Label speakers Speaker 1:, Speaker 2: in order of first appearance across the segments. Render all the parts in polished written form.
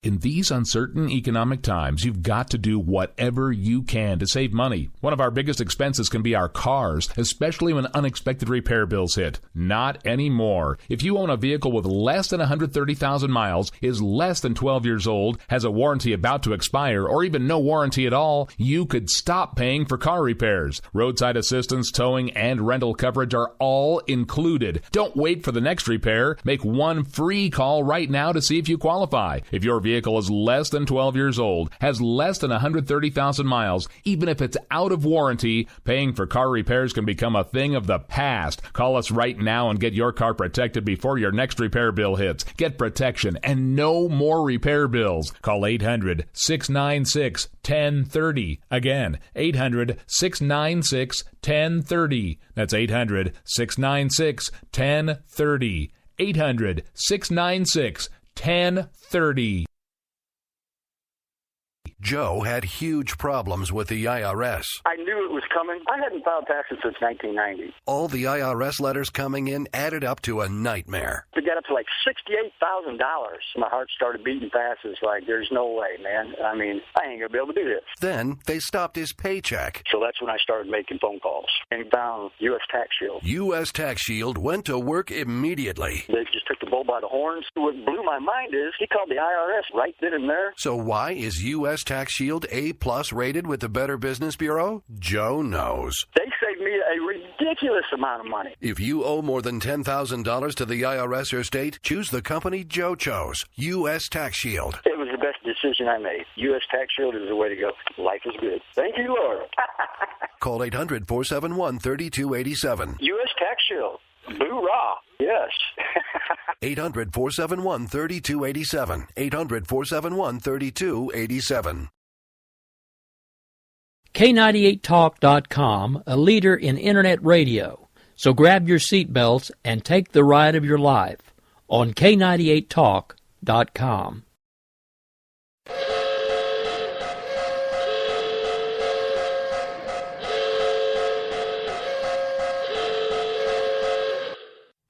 Speaker 1: In these uncertain economic times, you've got to do whatever you can to save money. One of our biggest expenses can be our cars, especially when unexpected repair bills hit. Not anymore. If you own a vehicle with less than 130,000 miles, is less than 12 years old, has a warranty about to expire, or even no warranty at all, you could stop paying for car repairs. Roadside assistance, towing, and rental coverage are all included. Don't wait for the next repair. Make one free call right now to see if you qualify. If your vehicle is less than 12 years old, has less than 130,000 miles, even if it's out of warranty, paying for car repairs can become a thing of the past. Call us right now and get your car protected before your next repair bill hits. Get protection and no more repair bills. Call 800-696-1030. Again, 800-696-1030. That's 800-696-1030. 800-696-1030.
Speaker 2: Joe had huge problems with the IRS.
Speaker 3: I knew it was coming. I hadn't filed taxes since 1990.
Speaker 2: All the IRS letters coming in added up to a nightmare.
Speaker 3: To get up to like $68,000, my heart started beating fast. It's like, there's no way, man. I mean, I ain't going to be able to do this.
Speaker 2: Then they stopped his paycheck.
Speaker 3: So that's when I started making phone calls and found U.S. Tax Shield.
Speaker 2: U.S. Tax Shield went to work immediately.
Speaker 3: They just took the bull by the horns. What blew my mind is he called the IRS right then and there.
Speaker 2: So why is U.S. Tax Shield A+ rated with the Better Business Bureau? Joe knows.
Speaker 3: They saved me a ridiculous amount of money.
Speaker 2: If you owe more than $10,000 to the IRS or state, choose the company Joe chose, U.S. Tax Shield.
Speaker 3: It was the best decision I made. U.S. Tax Shield is the way to go. Life is good. Thank you, Lord.
Speaker 2: Call 800-471-3287.
Speaker 3: U.S. Tax Shield. Boo-rah. Yes.
Speaker 2: 800-471-3287. 800-471-3287.
Speaker 4: K98Talk.com, a leader in Internet radio. So grab your seatbelts and take the ride of your life on K98Talk.com.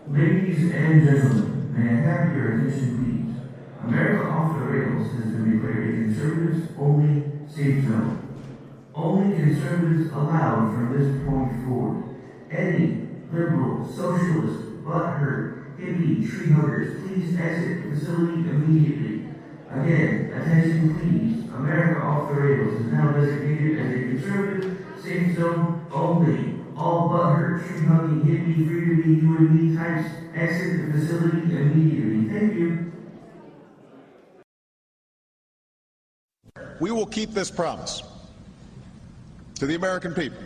Speaker 5: Ladies and gentlemen, may I have your attention please? America Off the Rails has been declared a conservatives-only safe zone. Only conservatives allowed from this point forward. Any liberal, socialist, butthurt, hippie, tree huggers, please exit the facility immediately. Again, attention please. America Off the Rails is now designated as a conservative safe zone only. All butthurt, tree-hugging, hippie, free-to-be, you and me types exit the facility immediately. Thank you.
Speaker 6: We will keep this promise to the American people.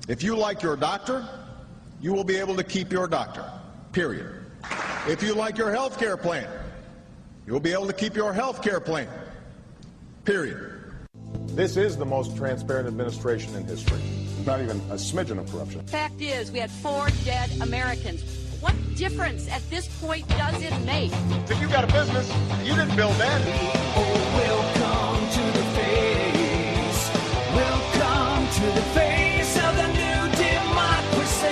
Speaker 6: If you like your doctor, you will be able to keep your doctor, period. If you like your health care plan, you will be able to keep your health care plan, period.
Speaker 7: This is the most transparent administration in history. Not even a smidgen of corruption.
Speaker 8: Fact is, we had 4 dead Americans. What difference at this point does it make?
Speaker 6: If you got a business, you didn't build that.
Speaker 9: Oh, welcome to the face. Welcome to the face of the new democracy.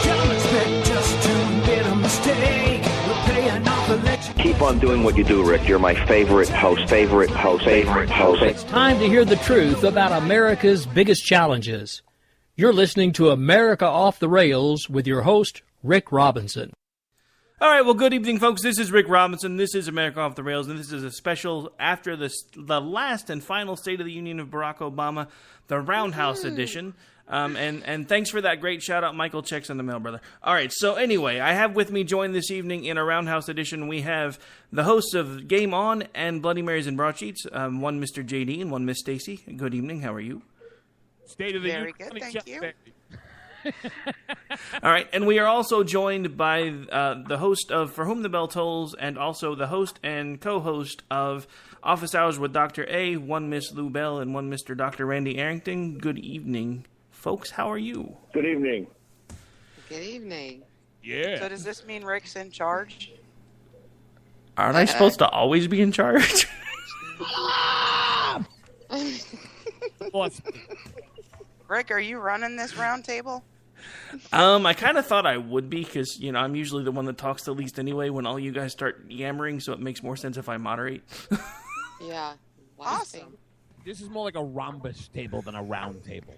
Speaker 9: Don't expect us to admit a mistake. We're paying off election.
Speaker 10: Keep on doing what you do, Rick. You're my favorite host.
Speaker 4: It's time to hear the truth about America's biggest challenges. You're listening to America Off the Rails with your host, Rick Robinson.
Speaker 11: All right, well, good evening, folks. This is Rick Robinson. This is America Off the Rails, and this is a special after the last and final State of the Union of Barack Obama, the Roundhouse edition. And thanks for that great shout-out, Michael. Checks in the mail, brother. All right, so anyway, I have with me joined this evening in a Roundhouse edition, we have the hosts of Game On and Bloody Marys and Broadsheets, one Mr. JD and one Miss Stacy. Good evening. How are you?
Speaker 12: State of the
Speaker 13: Very good, thank you.
Speaker 11: All right, and we are also joined by the host of For Whom the Bell Tolls and also the host and co-host of Office Hours with Dr. A, one Miss Lou Bell and one Mr. Dr. Randy Arrington. Good evening, folks. How are you?
Speaker 12: Good evening.
Speaker 13: Good evening.
Speaker 12: Yeah.
Speaker 13: So does this mean Rick's in charge?
Speaker 11: Aren't I supposed to always be in charge?
Speaker 13: Rick, are you running this round table?
Speaker 11: I kind of thought I would be because, I'm usually the one that talks the least anyway when all you guys start yammering, so it makes more sense if I moderate.
Speaker 14: Yeah.
Speaker 13: Awesome.
Speaker 12: This is more like a rhombus table than a round table.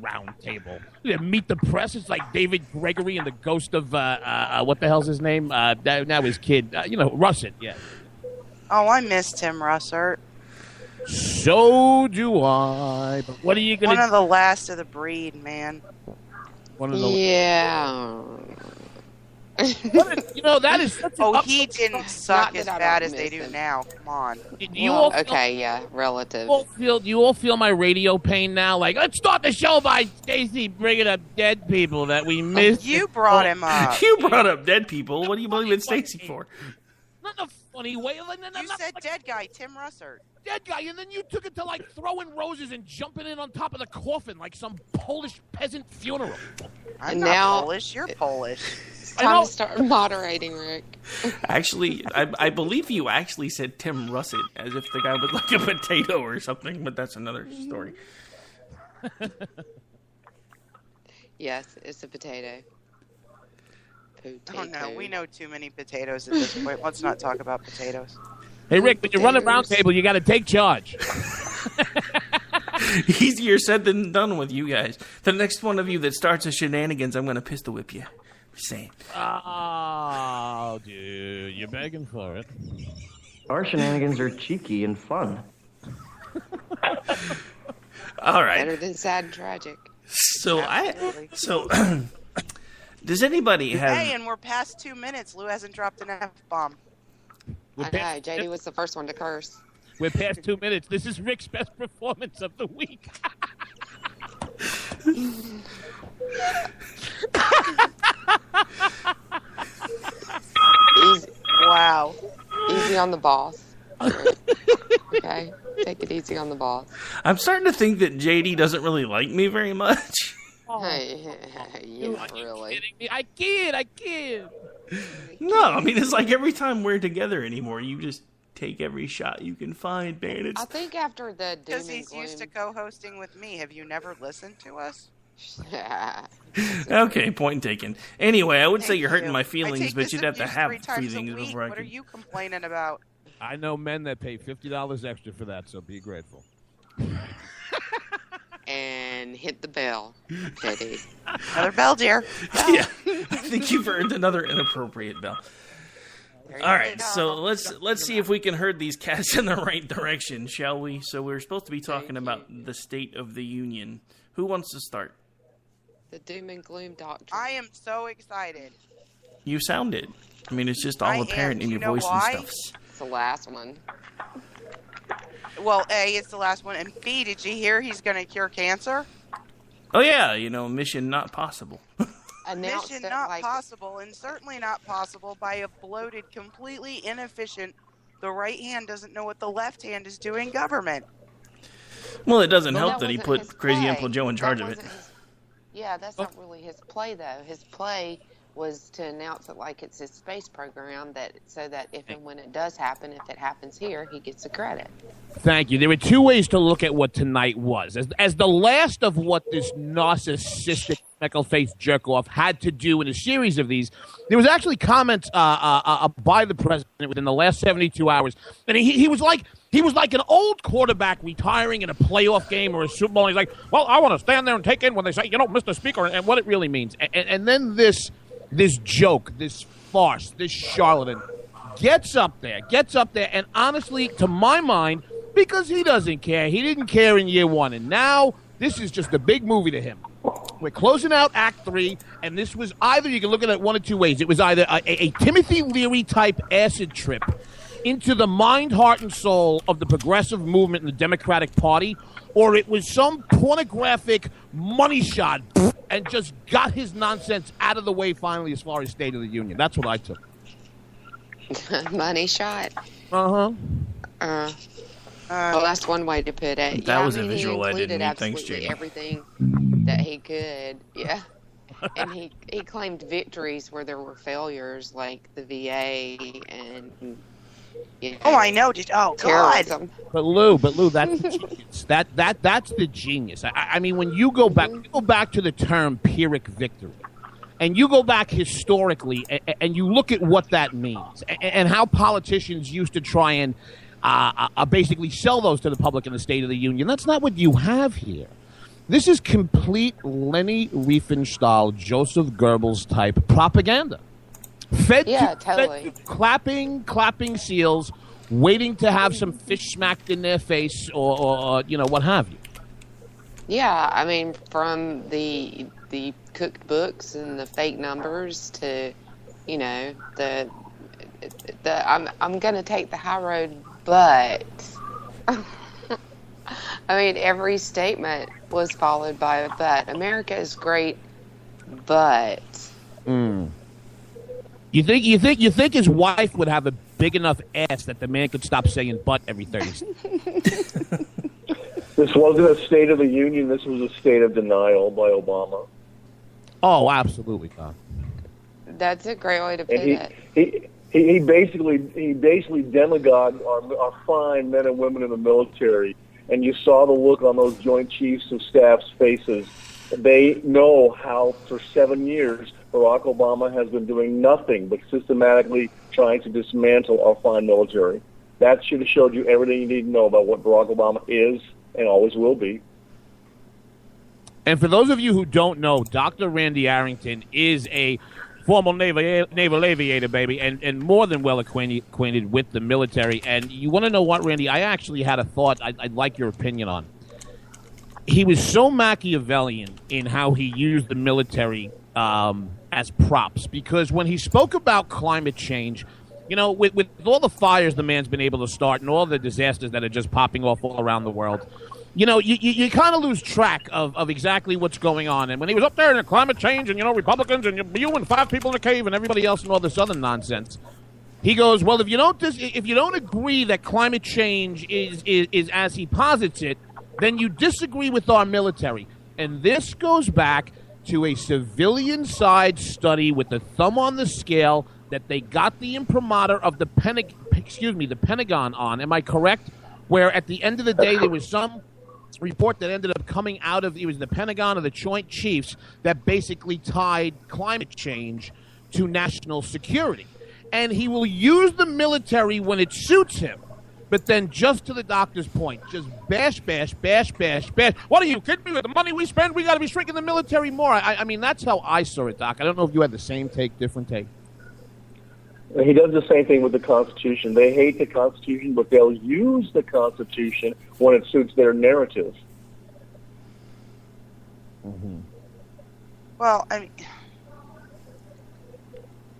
Speaker 12: Round table. Yeah, Meet the Press. It's like David Gregory and the ghost of, what the hell's his name? Now his kid. Russett, yeah.
Speaker 13: Oh, I miss Tim Russert.
Speaker 12: So do I. But what are you going to...
Speaker 13: One of the last of the breed, man.
Speaker 12: One of the...
Speaker 14: Yeah.
Speaker 12: That is such an
Speaker 13: he didn't suck as bad as they do now. Come on.
Speaker 14: Relative.
Speaker 12: You all feel my radio pain now? Like, let's start the show by Stacy bringing up dead people that we missed.
Speaker 13: You brought him up.
Speaker 11: You brought up dead people. What do you believe in Stacy for?
Speaker 12: Not in a funny way.
Speaker 13: You said dead guy, Tim Russert.
Speaker 12: Dead guy, and then you took it to, like, throwing roses and jumping in on top of the coffin like some Polish peasant funeral.
Speaker 13: I'm not Polish. You're Polish.
Speaker 14: It's time to start moderating, Rick.
Speaker 11: Actually, I believe you actually said Tim Russett as if the guy was like a potato or something, but that's another story.
Speaker 14: Yes, it's a potato.
Speaker 13: Oh, no. We know too many potatoes at this point. Let's not talk about potatoes.
Speaker 12: Hey, Rick, when you run a round table, you got to take charge.
Speaker 11: Easier said than done with you guys. The next one of you that starts a shenanigans, I'm going to pistol whip you. Just saying.
Speaker 12: Oh, dude, you're begging for it.
Speaker 15: Our shenanigans are cheeky and fun.
Speaker 11: All right.
Speaker 14: Better than sad and tragic.
Speaker 11: Does anybody have...
Speaker 13: Hey, and we're past 2 minutes. Lou hasn't dropped an F-bomb.
Speaker 14: I know. JD was the first one to curse.
Speaker 12: We're past 2 minutes. This is Rick's best performance of the week.
Speaker 13: Wow.
Speaker 14: Easy on the boss. Okay? Take it easy on the boss.
Speaker 11: I'm starting to think that JD doesn't really like me very much.
Speaker 14: Hey, really.
Speaker 12: Kidding me? I kid.
Speaker 11: No, I mean, it's like every time we're together anymore, you just take every shot you can find, man.
Speaker 14: I think after the doom
Speaker 13: because
Speaker 14: and
Speaker 13: he's
Speaker 14: gloom...
Speaker 13: used to co-hosting with me. Have you never listened to us?
Speaker 11: Okay, point taken. Anyway, I would say you're hurting my
Speaker 13: I
Speaker 11: feelings,
Speaker 13: take
Speaker 11: but
Speaker 13: this
Speaker 11: you'd have to
Speaker 13: abuse
Speaker 11: have
Speaker 13: 3 times a
Speaker 11: feelings
Speaker 13: week.
Speaker 11: before I
Speaker 13: What are
Speaker 11: could.
Speaker 13: you complaining about?
Speaker 12: I know men that pay $50 extra for that, so be grateful.
Speaker 14: And hit the bell, JD.
Speaker 13: Another bell, dear.
Speaker 11: Yeah, I think you've earned another inappropriate bell. All right, so let's see if we can herd these cats in the right direction, shall we? So we're supposed to be talking about the State of the Union. Who wants to start?
Speaker 14: The doom and gloom doctrine.
Speaker 13: I am so excited.
Speaker 11: You sounded. I mean, it's just all apparent in your voice and stuff.
Speaker 14: It's the last one.
Speaker 13: Well, A, it's the last one, and B, did you hear he's going to cure cancer?
Speaker 11: Oh, yeah, mission not possible.
Speaker 13: Mission not possible, and certainly not possible by a bloated, completely inefficient, the right hand doesn't know what the left hand is doing government.
Speaker 11: Well, it doesn't help that he put Crazy Uncle Joe in charge of it.
Speaker 14: Yeah, that's not really his play, though. His play was to announce it like it's his space program, so that if and when it does happen, if it happens here, he gets the credit.
Speaker 12: Thank you. There were 2 ways to look at what tonight was. As the last of what this narcissistic, freckle-faced jerk-off had to do in a series of these, there was actually comments by the president within the last 72 hours. And he was like an old quarterback retiring in a playoff game or a Super Bowl. He's like, well, I want to stand there and take in when they say, Mr. Speaker, and what it really means. And then this joke, this farce, this charlatan gets up there, and honestly, to my mind, because he doesn't care. He didn't care in year 1, and now this is just a big movie to him. We're closing out Act 3, and this was either, you can look at it one of 2 ways. It was either a Timothy Leary-type acid trip into the mind, heart, and soul of the progressive movement in the Democratic Party, or it was some pornographic money shot and just got his nonsense out of the way finally as far as State of the Union. That's what I took.
Speaker 14: Money shot.
Speaker 12: Uh-huh.
Speaker 14: Well, that's one way to put it.
Speaker 11: That was a visual I didn't need. Thanks,
Speaker 14: absolutely
Speaker 11: Jamie.
Speaker 14: Everything that he could, yeah. And he claimed victories where there were failures, like the VA and...
Speaker 13: Oh, I know.
Speaker 14: Terrorism.
Speaker 13: God.
Speaker 12: But Lou, that's the genius. That's the genius. I mean, when you go back to the term Pyrrhic victory, and you go back historically and you look at what that means and how politicians used to try and basically sell those to the public in the State of the Union, that's not what you have here. This is complete Leni Riefenstahl, Joseph Goebbels type propaganda. Fed to clapping seals, waiting to have some fish smacked in their face or what have you.
Speaker 14: Yeah, I mean, from the cooked books and the fake numbers to, the I'm going to take the high road, but I mean, every statement was followed by a but. America is great, but.
Speaker 12: You think his wife would have a big enough ass that the man could stop saying "but" every 30 seconds?
Speaker 16: This wasn't a State of the Union. This was a state of denial by Obama.
Speaker 12: Oh, absolutely, Tom.
Speaker 14: That's a great way to put it.
Speaker 16: He basically demagogued our fine men and women in the military, and you saw the look on those Joint Chiefs of Staff's faces. They know how for 7 years Barack Obama has been doing nothing but systematically trying to dismantle our fine military. That should have showed you everything you need to know about what Barack Obama is and always will be.
Speaker 12: And for those of you who don't know, Dr. Randy Arrington is a former naval aviator, baby, and more than well acquainted with the military. And you want to know what, Randy? I actually had a thought I'd like your opinion on. He was so Machiavellian in how he used the military as props, because when he spoke about climate change, with all the fires the man's been able to start and all the disasters that are just popping off all around the world, you kind of lose track of exactly what's going on. And when he was up there in the climate change and, Republicans and you and 5 people in a cave and everybody else and all this other nonsense, he goes, well, if you don't agree that climate change is as he posits it, then you disagree with our military. And this goes back to a civilian-side study with the thumb on the scale that they got the imprimatur of the Pentagon on. Am I correct? Where at the end of the day, there was some report that ended up coming out of, it was the Pentagon or the Joint Chiefs that basically tied climate change to national security. And he will use the military when it suits him. But then just to the doctor's point, just bash. What are you kidding me with the money we spend? We got to be shrinking the military more. I mean, that's how I saw it, Doc. I don't know if you had the same take, different take.
Speaker 16: He does the same thing with the Constitution. They hate the Constitution, but they'll use the Constitution when it suits their narrative.
Speaker 12: Mm-hmm.
Speaker 13: Well, I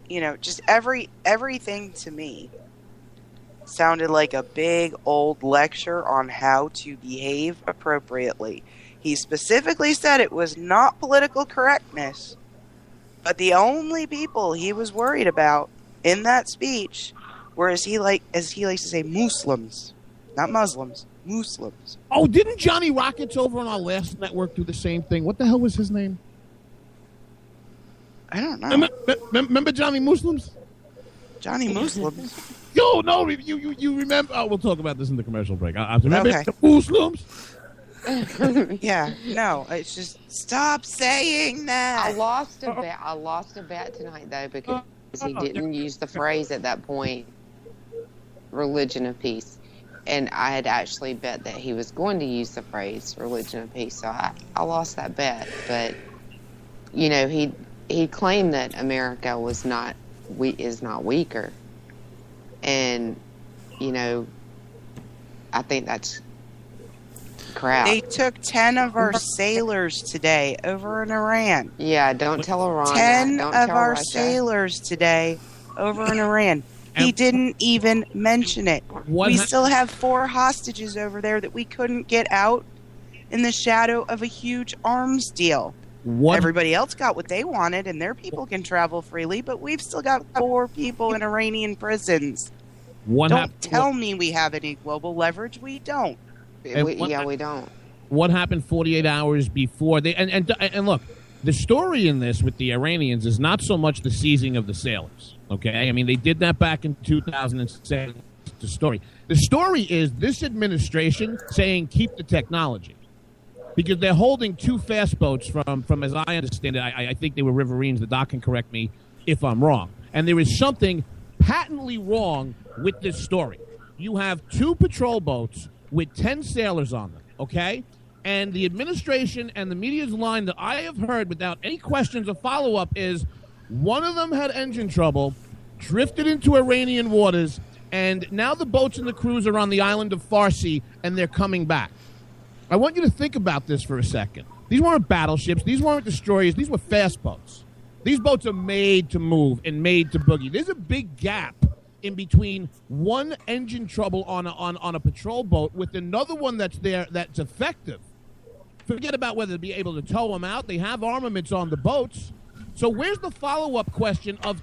Speaker 13: mean, just everything to me sounded like a big old lecture on how to behave appropriately. He specifically said it was not political correctness, but the only people he was worried about in that speech were, as he likes to say, Muslims, not Muslims, Muslims.
Speaker 12: Oh, didn't Johnny Rockets over on our last network do the same thing? What the hell was his name?
Speaker 13: I don't know.
Speaker 12: Remember Johnny Muslims?
Speaker 13: Johnny Muslims?
Speaker 12: Yo, no, you remember? Oh, we'll talk about this in the commercial break. Remember
Speaker 13: okay.
Speaker 12: The Muslims?
Speaker 13: Yeah, no, it's just stop saying that.
Speaker 14: I lost a bet tonight though, because he didn't use the phrase at that point, religion of peace. And I had actually bet that he was going to use the phrase religion of peace, so I lost that bet. But he claimed that America is not weaker, and I think that's crap.
Speaker 13: They took 10 of our sailors today over in Iran.
Speaker 14: Yeah, don't tell Iran.
Speaker 13: 10 of our sailors today over in Iran. He didn't even mention it. We still have 4 hostages over there that we couldn't get out in the shadow of a huge arms deal. Everybody else got what they wanted, and their people can travel freely, but we've still got 4 people in Iranian prisons. Don't tell me we have any global leverage. We don't.
Speaker 14: We don't.
Speaker 12: What happened 48 hours before they? And look, the story in this with the Iranians is not so much the seizing of the sailors. Okay, I mean they did that back in 2007. The story is this administration saying keep the technology. because they're holding two fast boats from as I understand it, I think they were riverines. The doc can correct me if I'm wrong. And there is something patently wrong with this story. You have two patrol boats with 10 sailors on them, okay? And the administration and the media's line that I have heard without any questions or follow-up is one of them had engine trouble, drifted into Iranian waters, and now the boats and the crews are on the island of Farsi, and they're coming back. I want you to think about this for a second. These weren't battleships. These weren't destroyers. These were fast boats. These boats are made to move and made to boogie. There's a big gap in between one engine trouble on a patrol boat with another one that's there that's effective. Forget about whether to be able to tow them out. They have armaments on the boats. So where's the follow-up question of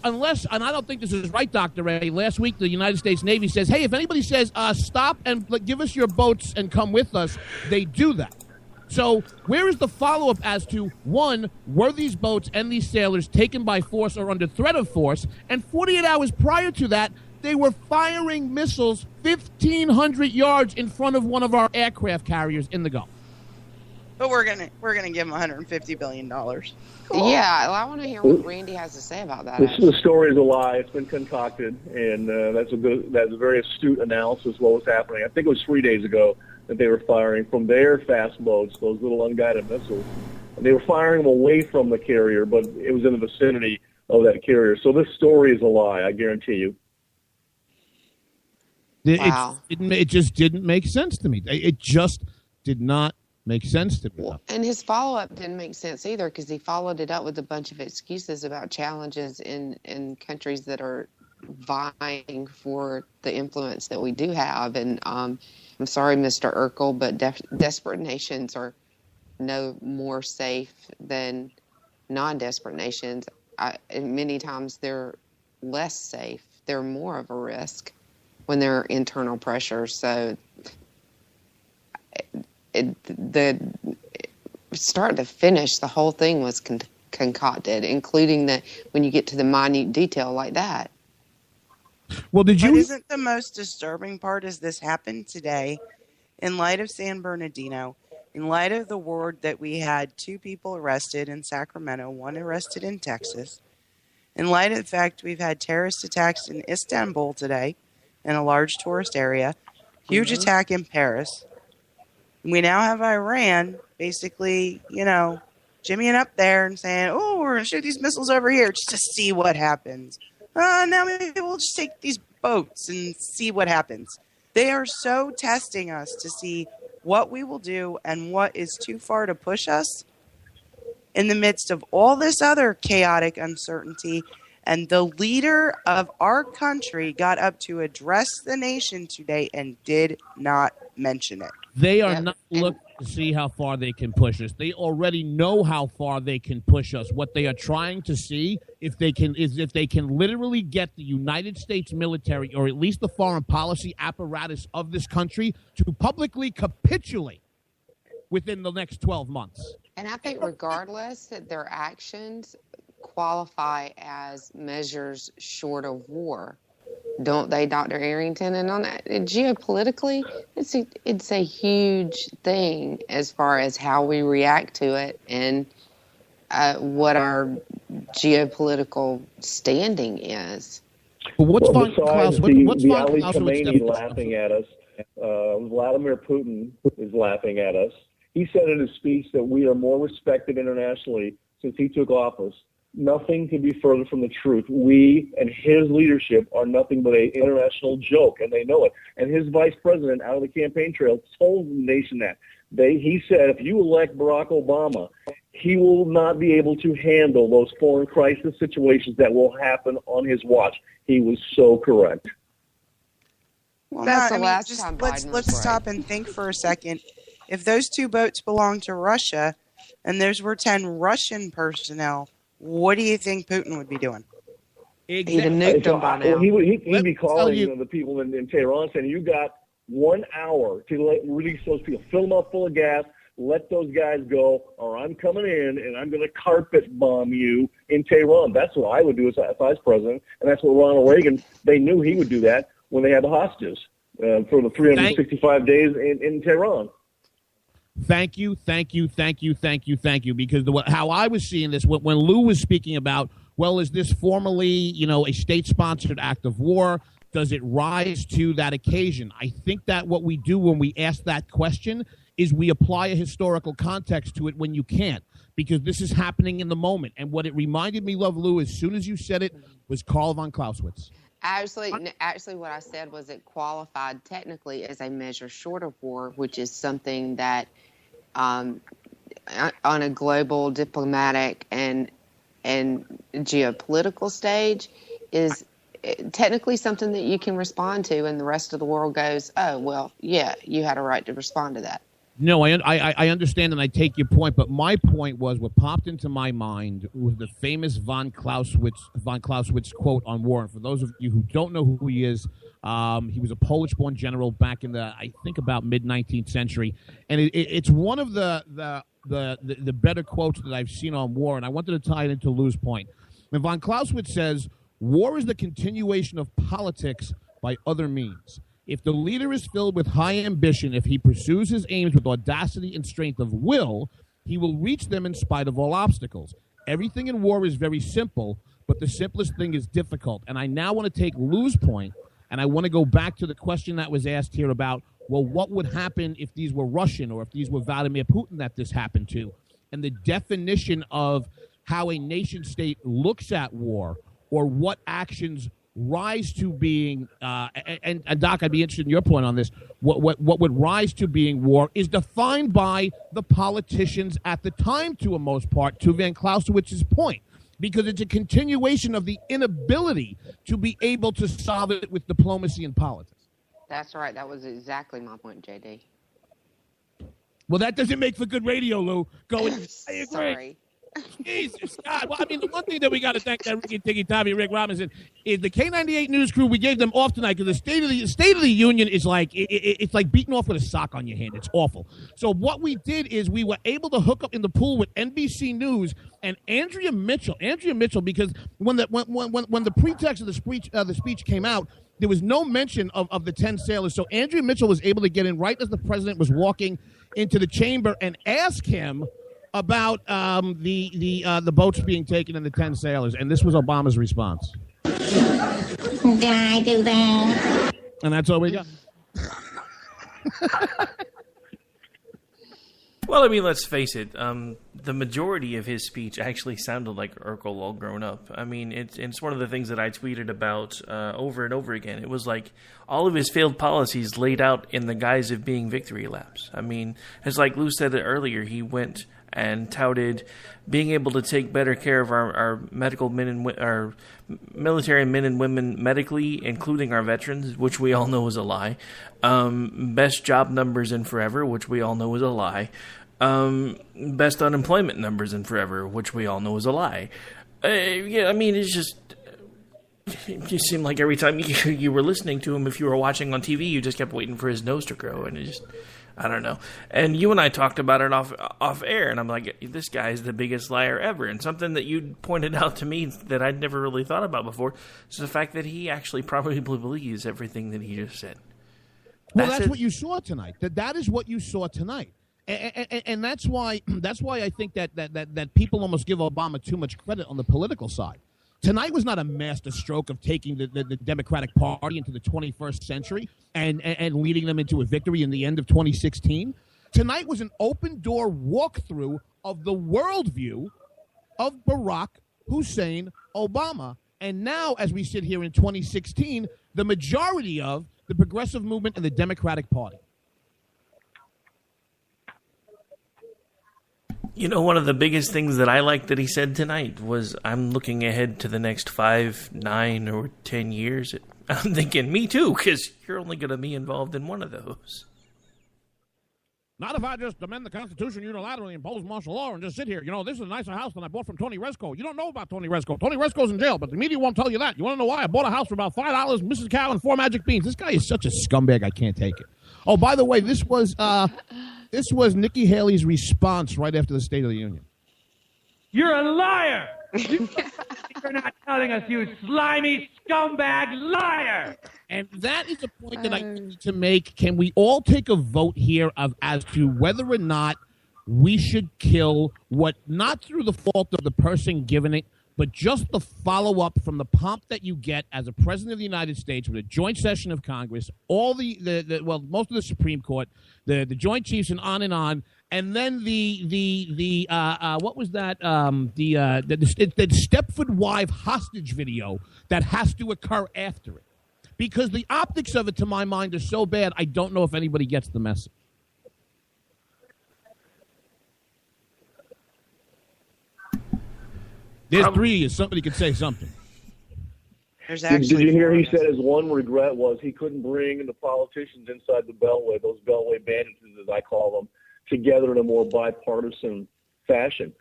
Speaker 12: unless, and I don't think this is right, Dr. Ray, last week the United States Navy says, hey, if anybody says, stop and give us your boats and come with us, they do that. So where is the follow-up as to, one, were these boats and these sailors taken by force or under threat of force? And 48 hours prior to that, they were firing missiles 1,500 yards in front of one of our aircraft carriers in the Gulf.
Speaker 13: But we're gonna give them $150 billion.
Speaker 14: Cool. Yeah, I want to hear what Randy has to say about that.
Speaker 16: The story is a lie. It's been concocted, and that's a very astute analysis of what was happening. I think it was 3 days ago that they were firing from their fast boats, those little unguided missiles. And they were firing them away from the carrier, but it was in the vicinity of that carrier. So this story is a lie, I guarantee you.
Speaker 14: Wow.
Speaker 12: It just didn't make sense to me. It just did not make sense to me.
Speaker 14: And his follow-up didn't make sense either because he followed it up with a bunch of excuses about challenges in countries that are vying for the influence that we do have. And I'm sorry, Mr. Urkel, but desperate nations are no more safe than non-desperate nations. And many times they're less safe. They're more of a risk when there are internal pressures. So the start to finish, the whole thing was concocted, including that when you get to the minute detail like that.
Speaker 12: Well,
Speaker 13: But isn't the most disturbing part is this happened today in light of San Bernardino, in light of the word that we had 2 people arrested in Sacramento, 1 arrested in Texas, in light of the fact we've had terrorist attacks in Istanbul today, in a large tourist area, huge attack in Paris. We now have Iran basically, jimmying up there and saying, oh, we're going to shoot these missiles over here just to see what happens. Now maybe we'll just take these boats and see what happens. They are so testing us to see what we will do and what is too far to push us in the midst of all this other chaotic uncertainty. And the leader of our country got up to address the nation today and did not mention it.
Speaker 12: They are not looking to see how far they can push us. They already know how far they can push us. What they are trying to see if they can literally get the United States military, or at least the foreign policy apparatus of this country, to publicly capitulate within the next 12 months.
Speaker 14: And I think regardless that their actions qualify as measures short of war. Don't they, Dr. Arrington? And on that, geopolitically, it's a huge thing as far as how we react to it and what our geopolitical standing is.
Speaker 16: Well, besides the Ali Khamenei laughing at us, Vladimir Putin is laughing at us. He said in his speech that we are more respected internationally since he took office. Nothing could be further from the truth. We and his leadership are nothing but an international joke, and they know it. And his vice president, out of the campaign trail, told the nation that. He said, if you elect Barack Obama, he will not be able to handle those foreign crisis situations that will happen on his watch. He was so correct.
Speaker 14: Well, that's the last time Biden
Speaker 13: let's stop and think for a second. If those 2 boats belong to Russia, and those were 10 Russian personnel, what do you think Putin would be doing?
Speaker 14: He'd have nuked them by now.
Speaker 16: Well, he'd be calling the people in Tehran saying, you got 1 hour to release those people. Fill them up full of gas. Let those guys go, or I'm coming in and I'm going to carpet bomb you in Tehran. That's what I would do if I was president, and that's what Ronald Reagan, they knew he would do that when they had the hostages for the 365 days in Tehran.
Speaker 12: Thank you. Because how I was seeing this, when Lou was speaking about, well, is this formally, a state-sponsored act of war? Does it rise to that occasion? I think that what we do when we ask that question is we apply a historical context to it when you can't, because this is happening in the moment. And what it reminded me of, Lou, as soon as you said it, was Karl von Clausewitz.
Speaker 14: Actually, what I said was it qualified technically as a measure short of war, which is something that on a global diplomatic and geopolitical stage is technically something that you can respond to, and the rest of the world goes, oh, well, yeah, you had a right to respond to that.
Speaker 12: No, I understand and I take your point, but my point was what popped into my mind was the famous von Clausewitz quote on war. And for those of you who don't know who he is, he was a Polish-born general back in the, I think, about mid-19th century, and it's one of the better quotes that I've seen on war, and I wanted to tie it into Lou's point. And von Clausewitz says, "War is the continuation of politics by other means. If the leader is filled with high ambition, if he pursues his aims with audacity and strength of will, he will reach them in spite of all obstacles. Everything in war is very simple, but the simplest thing is difficult." And I now want to take Lou's point, and I want to go back to the question that was asked here about, well, what would happen if these were Russian or if these were Vladimir Putin that this happened to? And the definition of how a nation state looks at war, or what actions rise to being, and Doc, I'd be interested in your point on this. What would rise to being war is defined by the politicians at the time, to a most part, to von Clausewitz's point, because it's a continuation of the inability to be able to solve it with diplomacy and politics.
Speaker 14: That's right. That was exactly my point, JD.
Speaker 12: Well, that doesn't make for good radio, Lou. Going, I agree.
Speaker 14: Sorry.
Speaker 12: Jesus God. Well, I mean, the one thing that we got to thank that Ricky Tiggy Tommy Rick Robinson is the K98 News crew. We gave them off tonight because the State of the Union is like it's like beating off with a sock on your hand. It's awful. So what we did is we were able to hook up in the pool with NBC News and Andrea Mitchell, because when the pretext of the speech came out, there was no mention of the 10 sailors. So Andrea Mitchell was able to get in right as the president was walking into the chamber and ask him about the boats being taken and the 10 sailors, and this was Obama's response.
Speaker 17: Did I do that?
Speaker 12: And that's all we got.
Speaker 11: Well, I mean, let's face it. The majority of his speech actually sounded like Urkel all grown up. I mean, it's one of the things that I tweeted about over and over again. It was like all of his failed policies laid out in the guise of being victory laps. I mean, it's like Lou said it earlier. He went and touted being able to take better care of our medical men and our military men and women medically, including our veterans, which we all know is a lie. Best job numbers in forever, which we all know is a lie. Best unemployment numbers in forever, which we all know is a lie. Yeah, I mean, it just seemed like every time you were listening to him, if you were watching on TV, you just kept waiting for his nose to grow, and it just, I don't know. And you and I talked about it off air, and I'm like, this guy is the biggest liar ever. And something that you pointed out to me that I'd never really thought about before is the fact that he actually probably believes everything that he just said.
Speaker 12: Well, that's what you saw tonight. That is what you saw tonight. And that's why I think that people almost give Obama too much credit on the political side. Tonight was not a master stroke of taking the Democratic Party into the 21st century and leading them into a victory in the end of 2016. Tonight was an open-door walkthrough of the worldview of Barack Hussein Obama. And now, as we sit here in 2016, the majority of the progressive movement and the Democratic Party.
Speaker 11: You know, one of the biggest things that I liked that he said tonight was, I'm looking ahead to the next 5, 9, or 10 years. I'm thinking, me too, because you're only going to be involved in one of those.
Speaker 12: Not if I just amend the Constitution unilaterally, impose martial law, and just sit here. You know, this is a nicer house than I bought from Tony Resco. You don't know about Tony Resco. Tony Resco's in jail, but the media won't tell you that. You want to know why? I bought a house for about $5, Mrs. Cow, and 4 magic beans. This guy is such a scumbag, I can't take it. Oh, by the way, this was Nikki Haley's response right after the State of the Union.
Speaker 18: You're a liar! You're not telling us, you slimy scumbag liar!
Speaker 12: And that is a point that I need to make. Can we all take a vote here as to whether or not we should kill what, not through the fault of the person giving it, but just the follow-up from the pomp that you get as a president of the United States with a joint session of Congress, all most of the Supreme Court, the Joint Chiefs, and on, and then what was that? The Stepford wife hostage video that has to occur after it, because the optics of it, to my mind, are so bad. I don't know if anybody gets the message. There's three of you. Somebody could say something.
Speaker 16: Did you hear he said his one regret was he couldn't bring the politicians inside the Beltway, those Beltway bandits, as I call them, together in a more bipartisan fashion.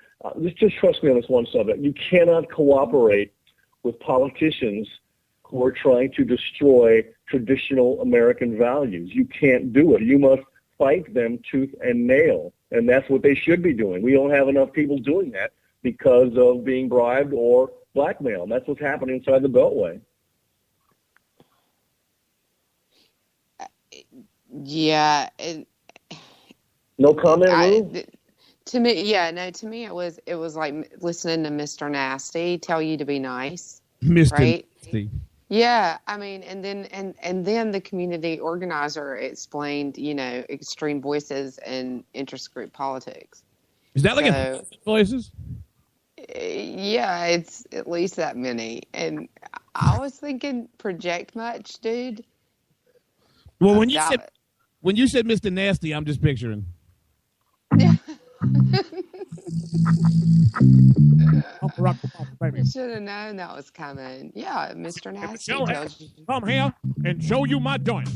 Speaker 16: Just trust me on this one subject. You cannot cooperate with politicians who are trying to destroy traditional American values. You can't do it. You must fight them tooth and nail, and that's what they should be doing. We don't have enough people doing that because of being bribed or blackmailed. That's what's happening inside the Beltway.
Speaker 14: Yeah.
Speaker 16: No comment,
Speaker 14: to me, it was like listening to Mr. Nasty tell you to be nice.
Speaker 12: Mr.
Speaker 14: Right?
Speaker 12: Nasty.
Speaker 14: Yeah, I mean, and then the community organizer explained, extreme voices and interest group politics.
Speaker 12: Is that like a voices?
Speaker 14: Yeah, it's at least that many. And I was thinking, project much, dude.
Speaker 12: Well, when you said Mr. Nasty, I'm just picturing.
Speaker 14: Yeah.
Speaker 12: Baby.
Speaker 14: Should have known that was coming. Yeah, Mr. Nasty.
Speaker 12: Come here and show you my joint.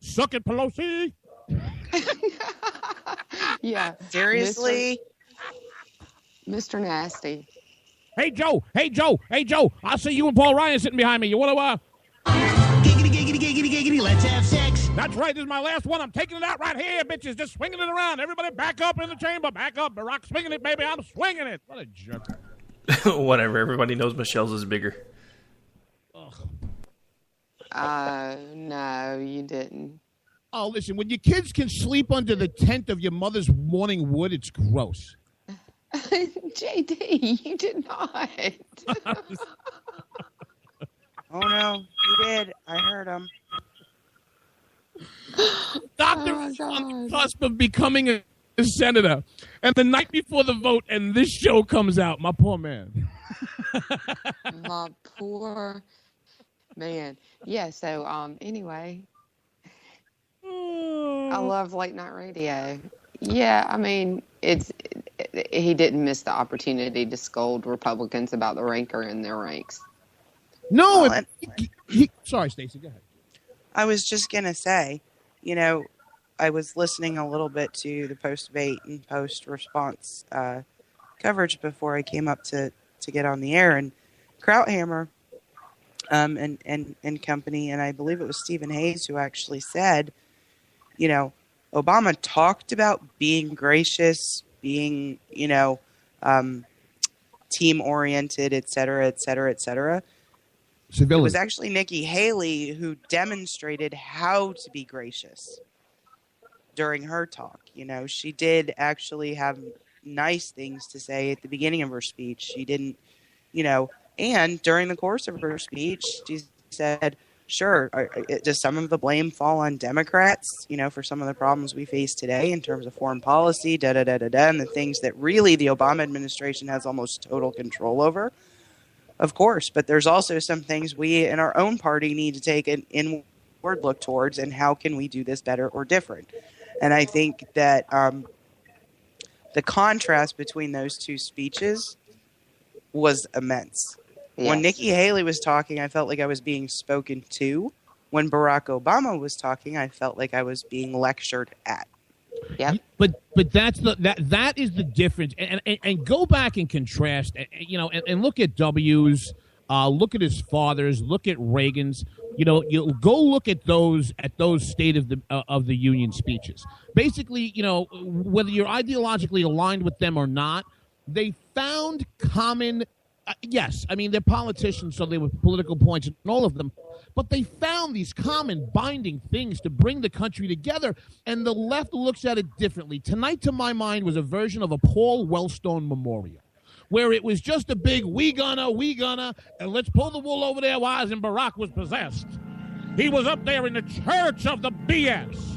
Speaker 12: Suck it, Pelosi.
Speaker 14: Yeah.
Speaker 13: Seriously?
Speaker 14: Mr. Nasty.
Speaker 12: Hey, Joe. I see you and Paul Ryan sitting behind me. You want to,
Speaker 9: Giggity, let's have sex.
Speaker 12: That's right. This is my last one. I'm taking it out right here, bitches. Just swinging it around. Everybody back up in the chamber. Back up. Barack swinging it, baby. I'm swinging it. What a jerk.
Speaker 11: Whatever. Everybody knows Michelle's is bigger.
Speaker 14: No, you didn't.
Speaker 12: Oh, listen. When your kids can sleep under the tent of your mother's morning wood, it's gross.
Speaker 14: JD, you did not.
Speaker 13: Oh, no, you did. I heard him.
Speaker 12: Doctor was on the cusp of becoming a senator. And the night before the vote, and this show comes out. My poor man.
Speaker 14: My poor man. Yeah, so, anyway. I love late night radio. Yeah, I mean, he didn't miss the opportunity to scold Republicans about the rancor in their ranks.
Speaker 12: No, sorry, Stacey, go ahead.
Speaker 13: I was just going to say, I was listening a little bit to the post-debate and post-response coverage before I came up to get on the air, and Krauthammer and company, and I believe it was Stephen Hayes who actually said, Obama talked about being gracious, being, team-oriented, et cetera, et cetera, et cetera.
Speaker 12: Civility.
Speaker 13: It was actually Nikki Haley who demonstrated how to be gracious during her talk. She did actually have nice things to say at the beginning of her speech. She didn't, and during the course of her speech, she said, sure, does some of the blame fall on Democrats, for some of the problems we face today in terms of foreign policy, and the things that really the Obama administration has almost total control over? Of course, but there's also some things we in our own party need to take an inward look towards, and how can we do this better or different? And I think that the contrast between those two speeches was immense. Yes. When Nikki Haley was talking, I felt like I was being spoken to. When Barack Obama was talking, I felt like I was being lectured at.
Speaker 14: Yeah,
Speaker 12: but that is the difference, and go back and contrast, and look at W's, look at his father's, look at Reagan's. You go look at those State of the Union speeches. Basically, whether you're ideologically aligned with them or not, they found common yes, I mean, they're politicians, so they were political points in all of them. But they found these common binding things to bring the country together, and the left looks at it differently. Tonight, to my mind, was a version of a Paul Wellstone memorial, where it was just a big, we gonna, and let's pull the wool over their eyes, and Barack was possessed. He was up there in the church of the BS.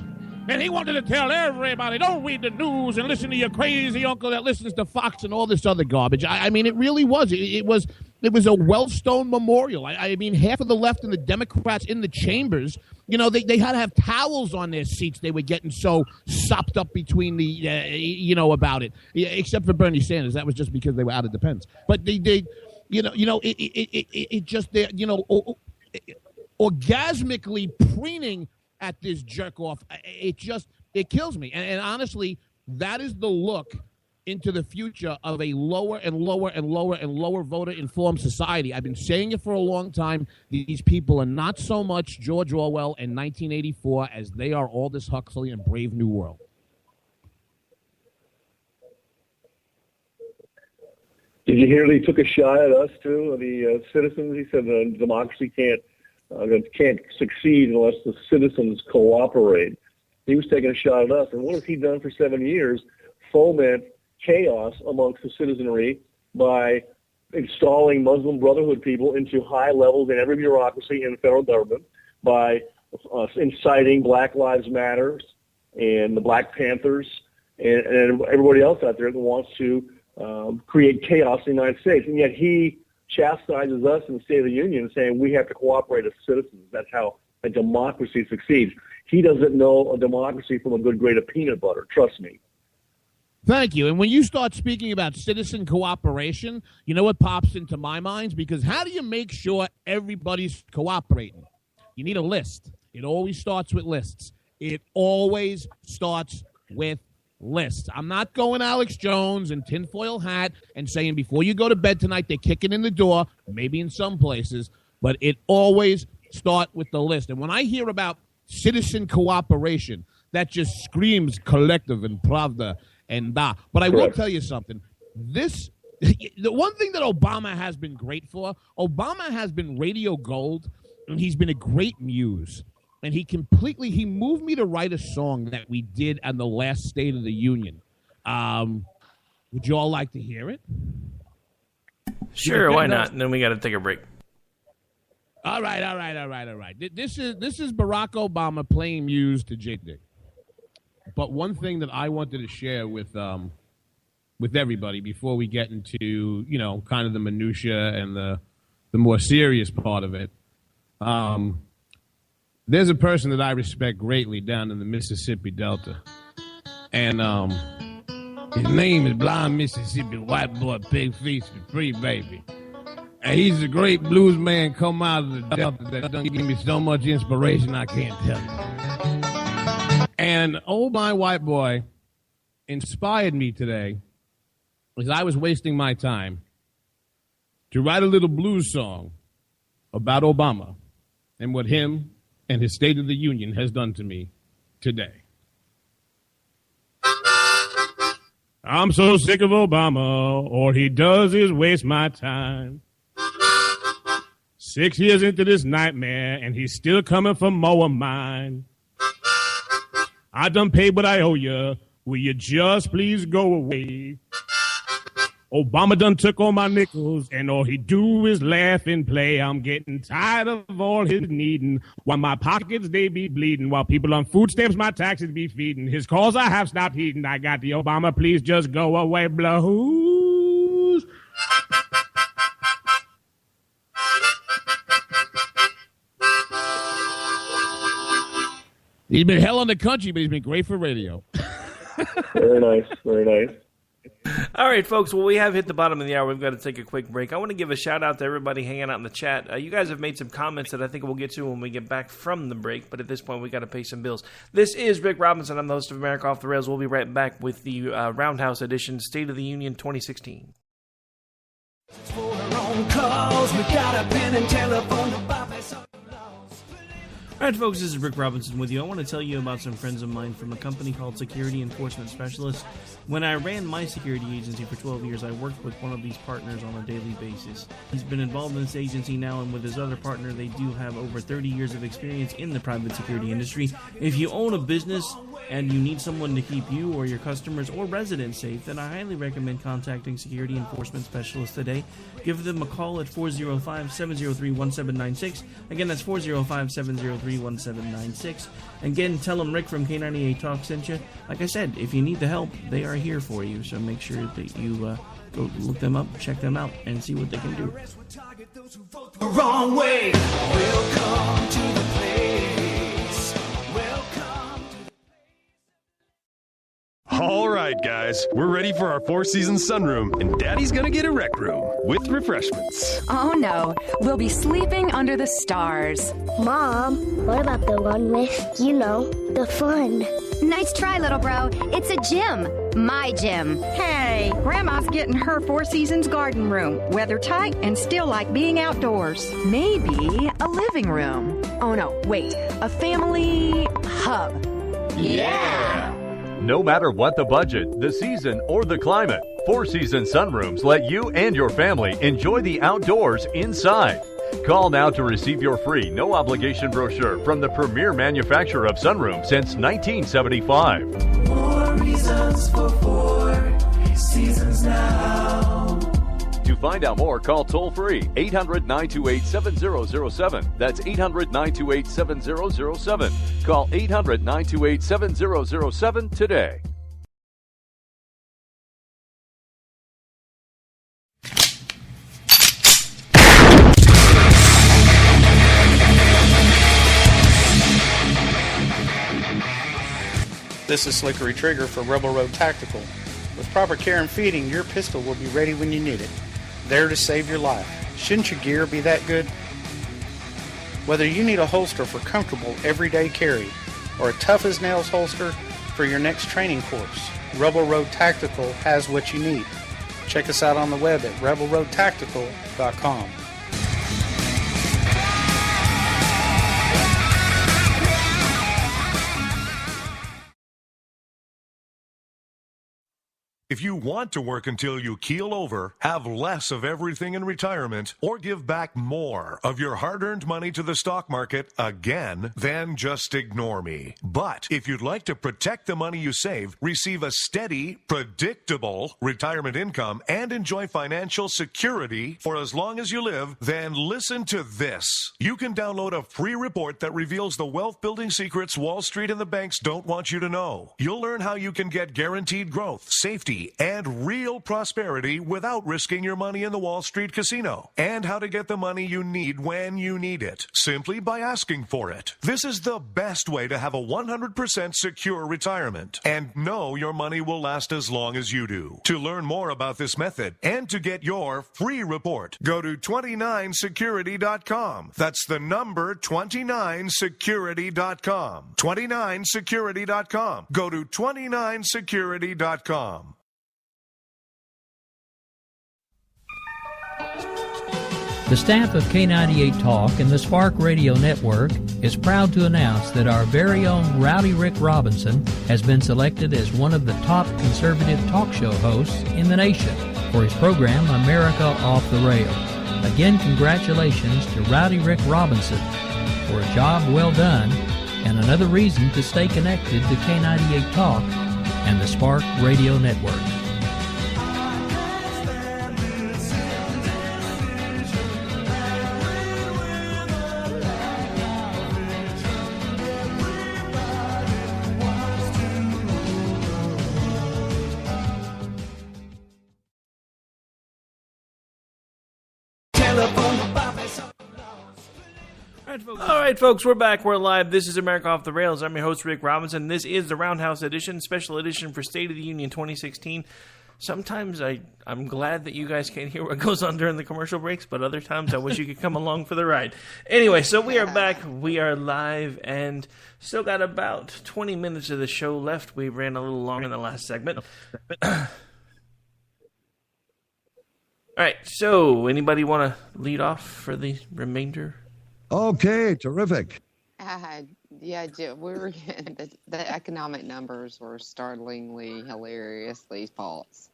Speaker 12: And he wanted to tell everybody, don't read the news and listen to your crazy uncle that listens to Fox and all this other garbage. I mean, it really was. It was a Wellstone memorial. I mean, half of the left and the Democrats in the chambers, you know, they had to have towels on their seats. They were getting so sopped up between the, about it. Except for Bernie Sanders. That was just because they were out of defense. But it just, orgasmically preening at this jerk off, it kills me. And honestly, that is the look into the future of a lower and lower and lower and lower voter informed society. I've been saying it for a long time. These people are not so much George Orwell and 1984 as they are Aldous Huxley and Brave New World.
Speaker 16: Did you hear that he took a shot at us too, the citizens? He said democracy can't succeed unless the citizens cooperate. He was taking a shot at us. And what has he done for 7 years? Foment chaos amongst the citizenry by installing Muslim Brotherhood people into high levels in every bureaucracy in the federal government, by inciting Black Lives Matters and the Black Panthers and everybody else out there that wants to create chaos in the United States. And yet he chastises us in the State of the Union, saying we have to cooperate as citizens. That's how a democracy succeeds. He doesn't know a democracy from a good grade of peanut butter. Trust me.
Speaker 12: Thank you. And when you start speaking about citizen cooperation, you know what pops into my mind? Because how do you make sure everybody's cooperating? You need a list. It always starts with lists. It always starts with lists. I'm not going Alex Jones and tinfoil hat and saying before you go to bed tonight they're kicking in the door, maybe in some places, but it always starts with the list. And when I hear about citizen cooperation, that just screams collective and pravda and da. But I will tell you something. The one thing that Obama has been great for, Obama has been radio gold, and he's been a great muse. And he moved me to write a song that we did on the last State of the Union. Would you all like to hear it?
Speaker 11: Sure, why not? And then we got to take a break.
Speaker 12: All right. This is Barack Obama playing Muse to Jake Dick. But one thing that I wanted to share with everybody before we get into, kind of the minutia and the more serious part of it. There's a person that I respect greatly down in the Mississippi Delta. And his name is Blind Mississippi White Boy Pig Feast Free Baby. And he's a great blues man come out of the Delta that done give me so much inspiration I can't tell you. And old my white boy inspired me today as I was wasting my time to write a little blues song about Obama and what him and his State of the Union has done to me today. I'm so sick of Obama, all he does is waste my time. 6 years into this nightmare, and he's still coming for more of mine. I done paid what I owe you. Will you just please go away? Obama done took all my nickels, and all he do is laugh and play. I'm getting tired of all his needing, while my pockets, they be bleeding, while people on food stamps, my taxes be feeding. His calls I have stopped heeding. I got the Obama, please just go away blues. He's been hell on the country, but he's been great for radio.
Speaker 16: Very nice, very nice.
Speaker 11: All right, folks. Well, we have hit the bottom of the hour. We've got to take a quick break. I want to give a shout-out to everybody hanging out in the chat. You guys have made some comments that I think we'll get to when we get back from the break, but at this point, we got to pay some bills. This is Rick Robinson. I'm the host of America Off the Rails. We'll be right back with the Roundhouse edition, State of the Union 2016. All right, folks, this is Rick Robinson with you. I want to tell you about some friends of mine from a company called Security Enforcement Specialists. When I ran my security agency for 12 years, I worked with one of these partners on a daily basis. He's been involved in this agency now, and with his other partner, they do have over 30 years of experience in the private security industry. If you own a business and you need someone to keep you or your customers or residents safe, then I highly recommend contacting Security Enforcement Specialists today. Give them a call at 405-703-1796. Again, that's 405-703-1796. Again, tell them Rick from K98 Talk sent you. Like I said, if you need the help, they are here for you. So make sure that you go look them up, check them out, and see what they can do.
Speaker 9: The wrong way. Welcome to the place. Welcome to the
Speaker 19: All right, guys, we're ready for our four-season sunroom, and Daddy's gonna get a rec room with refreshments.
Speaker 20: Oh no, we'll be sleeping under the stars.
Speaker 17: Mom, what about the one with, the fun?
Speaker 20: Nice try, little bro. It's a gym. My gym.
Speaker 21: Hey, Grandma's getting her Four Seasons garden room. Weather tight and still like being outdoors.
Speaker 20: Maybe a living room. Oh no, wait. A family hub.
Speaker 22: Yeah! No matter what the budget, the season, or the climate, Four Seasons sunrooms let you and your family enjoy the outdoors inside. Call now to receive your free, no-obligation brochure from the premier manufacturer of sunrooms since 1975.
Speaker 9: More reasons for Four Seasons now.
Speaker 22: To find out more, call toll-free 800-928-7007. That's 800-928-7007. Call 800-928-7007 today.
Speaker 23: This is Slickery Trigger for Rebel Road Tactical. With proper care and feeding, your pistol will be ready when you need it. There to save your life. Shouldn't your gear be that good? Whether you need a holster for comfortable everyday carry or a tough-as-nails holster for your next training course, Rebel Road Tactical has what you need. Check us out on the web at rebelroadtactical.com.
Speaker 24: If you want to work until you keel over, have less of everything in retirement, or give back more of your hard-earned money to the stock market again, then just ignore me. But if you'd like to protect the money you save, receive a steady, predictable retirement income, and enjoy financial security for as long as you live, then listen to this. You can download a free report that reveals the wealth-building secrets Wall Street and the banks don't want you to know. You'll learn how you can get guaranteed growth, safety, and real prosperity without risking your money in the Wall Street casino, and how to get the money you need when you need it, simply by asking for it. This is the best way to have a 100% secure retirement and know your money will last as long as you do. To learn more about this method and to get your free report, go to 29security.com. That's the number 29security.com. 29security.com. Go to 29security.com.
Speaker 4: The staff of K98 Talk and the Spark Radio Network is proud to announce that our very own Rowdy Rick Robinson has been selected as one of the top conservative talk show hosts in the nation for his program, America Off the Rails. Again, congratulations to Rowdy Rick Robinson for a job well done and another reason to stay connected to K98 Talk and the Spark Radio Network.
Speaker 11: All right, folks, we're back. We're live. This is America Off the Rails. I'm your host, Rick Robinson. This is the Roundhouse edition, special edition for State of the Union 2016. Sometimes I'm glad that you guys can't hear what goes on during the commercial breaks, but other times I wish you could come along for the ride. Anyway, so we are back. We are live and still got about 20 minutes of the show left. We ran a little long in the last segment. All right, so anybody want to lead off for the remainder?
Speaker 25: Okay, terrific.
Speaker 14: Yeah, we were getting the economic numbers were startlingly, hilariously false.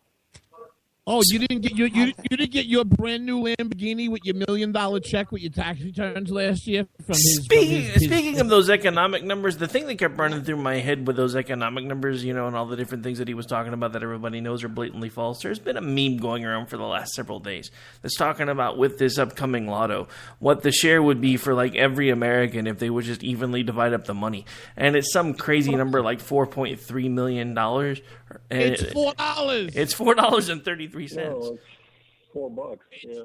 Speaker 12: Oh, you didn't get your brand new Lamborghini with your $1 million check with your tax returns last year from his.
Speaker 11: Speaking of those economic numbers, the thing that kept running through my head with those economic numbers, and all the different things that he was talking about that everybody knows are blatantly false. There's been a meme going around for the last several days that's talking about with this upcoming lotto, what the share would be for like every American if they would just evenly divide up the money, and it's some crazy number like $4.3 million.
Speaker 12: It's $4.
Speaker 11: It's $4.33.
Speaker 16: No, it's $4. Yeah.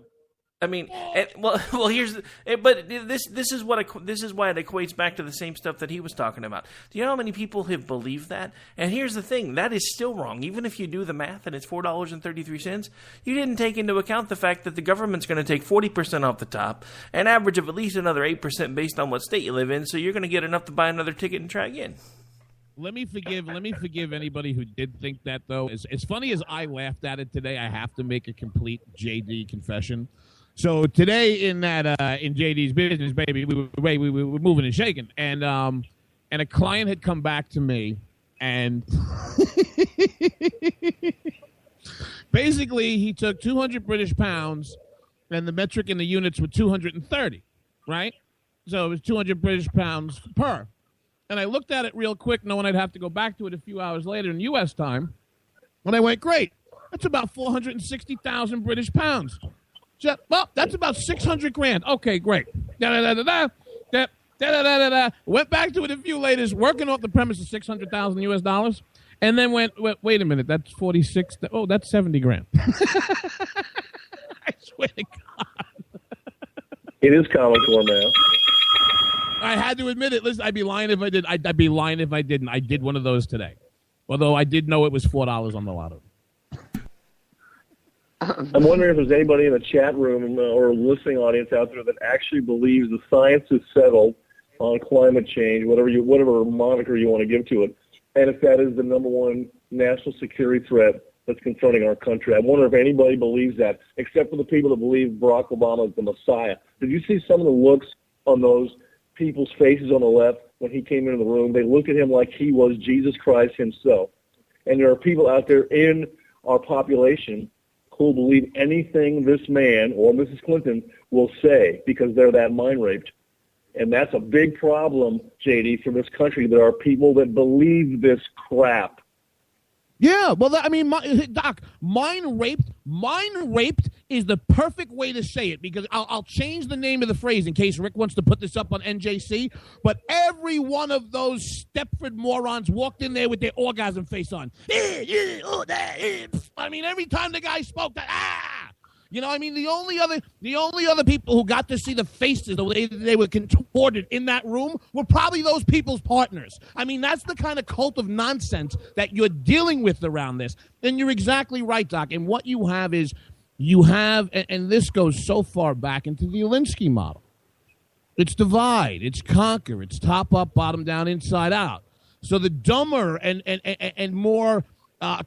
Speaker 11: I mean, well, here's, but this is why it equates back to the same stuff that he was talking about. Do you know how many people have believed that? And here's the thing: that is still wrong. Even if you do the math and it's $4.33, you didn't take into account the fact that the government's going to take 40% off the top, an average of at least another 8% based on what state you live in. So you're going to get enough to buy another ticket and try again.
Speaker 12: Let me forgive anybody who did think that, though. As funny as I laughed at it today, I have to make a complete JD confession. So today in JD's business, baby, we were moving and shaking, and a client had come back to me, and basically he took 200 British pounds, and the metric in the units were 230, right? So it was 200 British pounds per. And I looked at it real quick, knowing I'd have to go back to it a few hours later in U.S. time. And I went, great. That's about 460,000 British pounds. So, well, that's about $600,000. Okay, great. Went back to it a few later, working off the premise of $600,000 U.S. dollars. And then went, wait a minute, that's 46. Oh, that's $70,000. I swear to God.
Speaker 16: It is comical now.
Speaker 12: I had to admit it. Listen, I'd be lying if I did. I'd be lying if I didn't. I did one of those today. Although I did know it was $4 on the lotto.
Speaker 16: I'm wondering if there's anybody in the chat room or listening audience out there that actually believes the science is settled on climate change, whatever moniker you want to give to it, and if that is the number one national security threat that's confronting our country. I wonder if anybody believes that, except for the people that believe Barack Obama is the Messiah. Did you see some of the looks on those people's faces on the left when he came into the room? They looked at him like he was Jesus Christ himself. And there are people out there in our population who believe anything this man or Mrs. Clinton will say because they're that mind raped. And that's a big problem, JD, for this country. There are people that believe this crap.
Speaker 12: Yeah, well, Doc, mind raped is the perfect way to say it, because I'll change the name of the phrase in case Rick wants to put this up on NJC, but every one of those Stepford morons walked in there with their orgasm face on. I mean, every time the guy spoke, the only other people who got to see the faces, the way they were contorted in that room, were probably those people's partners. I mean, that's the kind of cult of nonsense that you're dealing with around this. And you're exactly right, Doc. And what you have is, and this goes so far back into the Alinsky model. It's divide, it's conquer, it's top up, bottom down, inside out. So the dumber and more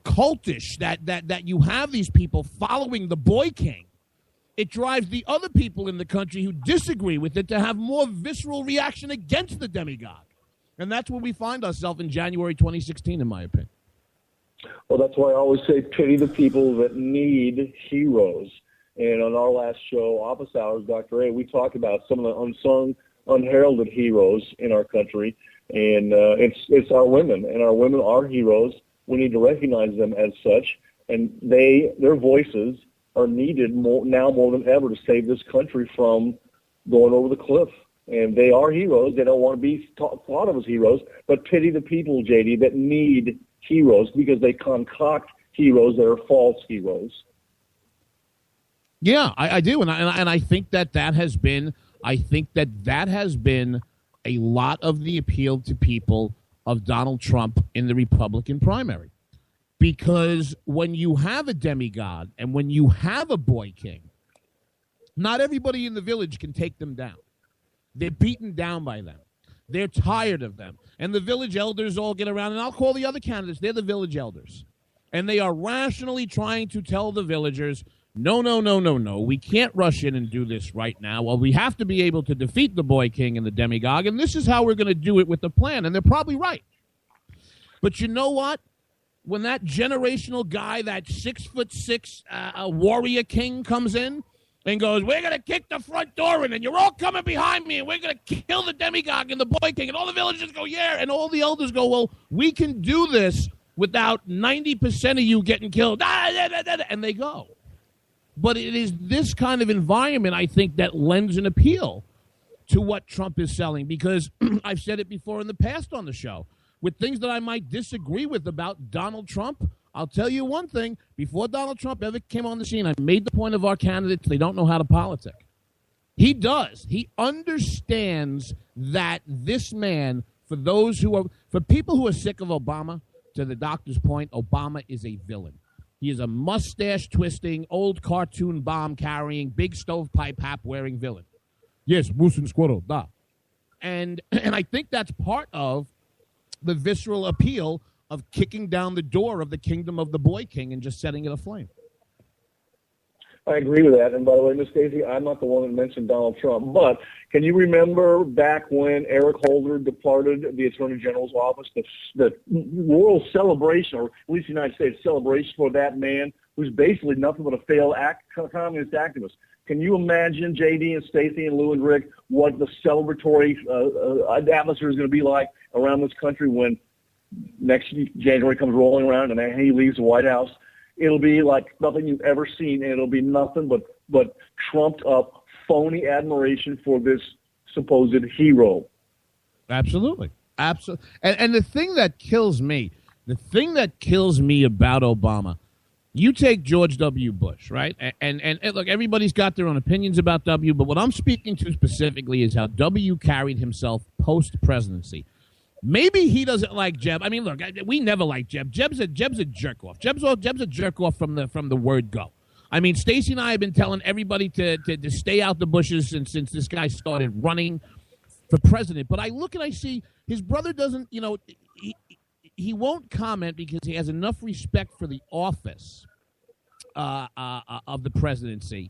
Speaker 12: cultish that you have these people following the boy king, it drives the other people in the country who disagree with it to have more visceral reaction against the demigod. And that's where we find ourselves in January 2016, in my opinion.
Speaker 16: Well, that's why I always say pity the people that need heroes. And on our last show, Office Hours, Dr. A, we talked about some of the unsung, unheralded heroes in our country. And it's our women, and our women are heroes. We need to recognize them as such, and their voices are needed now more than ever to save this country from going over the cliff. And they are heroes. They don't want to be thought of as heroes, but pity the people, JD, that need heroes because they concoct heroes that are false heroes.
Speaker 12: Yeah, I do, and I think that has been a lot of the appeal to people of Donald Trump in the Republican primary. Because when you have a demigod and when you have a boy king, not everybody in the village can take them down. They're beaten down by them. They're tired of them. And the village elders all get around, and I'll call the other candidates, they're the village elders. And they are rationally trying to tell the villagers, no, no, no, no, no. We can't rush in and do this right now. Well, we have to be able to defeat the boy king and the demigod, and this is how we're going to do it with the plan. And they're probably right. But you know what? When that generational guy, that 6'6" warrior king comes in and goes, we're going to kick the front door in, and you're all coming behind me, and we're going to kill the demigod and the boy king, and all the villagers go, yeah, and all the elders go, well, we can do this without 90% of you getting killed, and they go. But it is this kind of environment, I think, that lends an appeal to what Trump is selling, because I've said it before in the past on the show. With things that I might disagree with about Donald Trump, I'll tell you one thing. Before Donald Trump ever came on the scene, I made the point of our candidates, they don't know how to politic. He does. He understands that this man, for people who are sick of Obama, to the doctor's point, Obama is a villain. He is a mustache-twisting, old cartoon bomb-carrying, big stovepipe hat-wearing villain. Yes, moose and squirrel, da. And I think that's part of the visceral appeal of kicking down the door of the kingdom of the boy king and just setting it aflame.
Speaker 16: I agree with that. And by the way, Miss Stacey, I'm not the one that mentioned Donald Trump, but can you remember back when Eric Holder departed the Attorney General's office, the world celebration, or at least the United States celebration for that man who's basically nothing but a failed communist activist? Can you imagine, JD and Stacey and Lou and Rick, what the celebratory atmosphere is going to be like around this country when next January comes rolling around and he leaves the White House? It'll be like nothing you've ever seen, and it'll be nothing but trumped up, phony admiration for this supposed hero.
Speaker 12: Absolutely. Absolutely. And the thing that kills me about Obama, you take George W. Bush, right? And look, everybody's got their own opinions about W, but what I'm speaking to specifically is how W carried himself post-presidency. Maybe he doesn't like Jeb. I mean, look, we never liked Jeb. Jeb's a jerk off. Jeb's a jerk off from the word go. I mean, Stacey and I have been telling everybody to stay out the bushes since this guy started running for president. But I look and I see his brother doesn't, he won't comment because he has enough respect for the office of the presidency.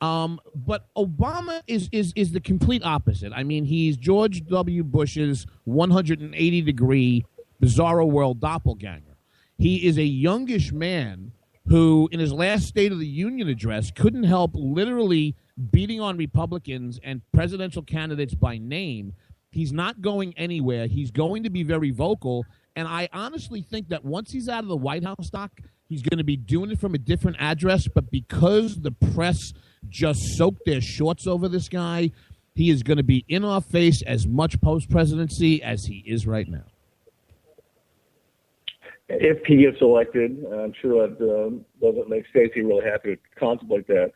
Speaker 12: But Obama is the complete opposite. I mean, he's George W. Bush's 180-degree bizarro world doppelganger. He is a youngish man who, in his last State of the Union address, couldn't help literally beating on Republicans and presidential candidates by name. He's not going anywhere. He's going to be very vocal. And I honestly think that once he's out of the White House, Doc, he's going to be doing it from a different address. But because the press just soaked their shorts over this guy, he is going to be in our face as much post-presidency as he is right now.
Speaker 16: If he gets elected, I'm sure that doesn't make Stacey really happy to contemplate that.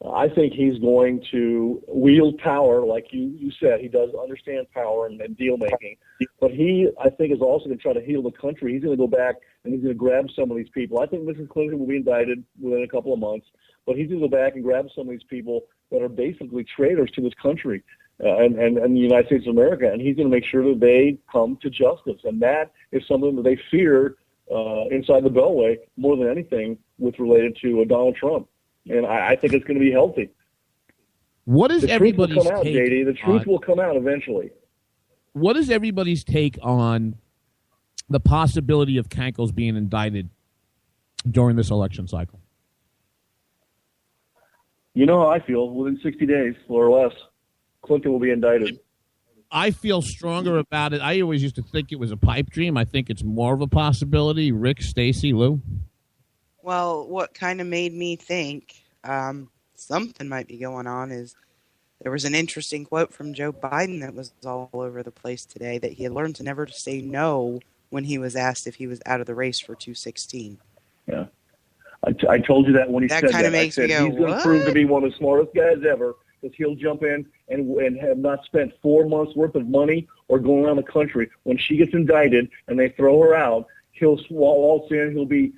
Speaker 16: I think he's going to wield power, like you said. He does understand power and deal-making. But he, I think, is also going to try to heal the country. He's going to go back and he's going to grab some of these people. I think Mrs. Clinton will be indicted within a couple of months. But he's going to go back and grab some of these people that are basically traitors to this country and the United States of America. And he's going to make sure that they come to justice. And that is something that they fear inside the Beltway more than anything with related to Donald Trump. And I think it's going to be healthy.
Speaker 12: What is everybody's
Speaker 16: take? JD, the truth will come out eventually.
Speaker 12: What is everybody's take on the possibility of Kankles being indicted during this election cycle?
Speaker 16: You know how I feel. Within 60 days or less, Clinton will be indicted.
Speaker 12: I feel stronger about it. I always used to think it was a pipe dream. I think it's more of a possibility. Rick, Stacey, Lou?
Speaker 13: Well, what kind of made me think something might be going on is there was an interesting quote from Joe Biden that was all over the place today, that he had learned to never say no when he was asked if he was out of the race for 216.
Speaker 16: Yeah. I told you that when he said that.
Speaker 13: That kind of makes me go,
Speaker 16: he's going to prove to be one of the smartest guys ever, because he'll jump in and have not spent 4 months' worth of money or going around the country. When she gets indicted and they throw her out, he'll waltz in, he'll be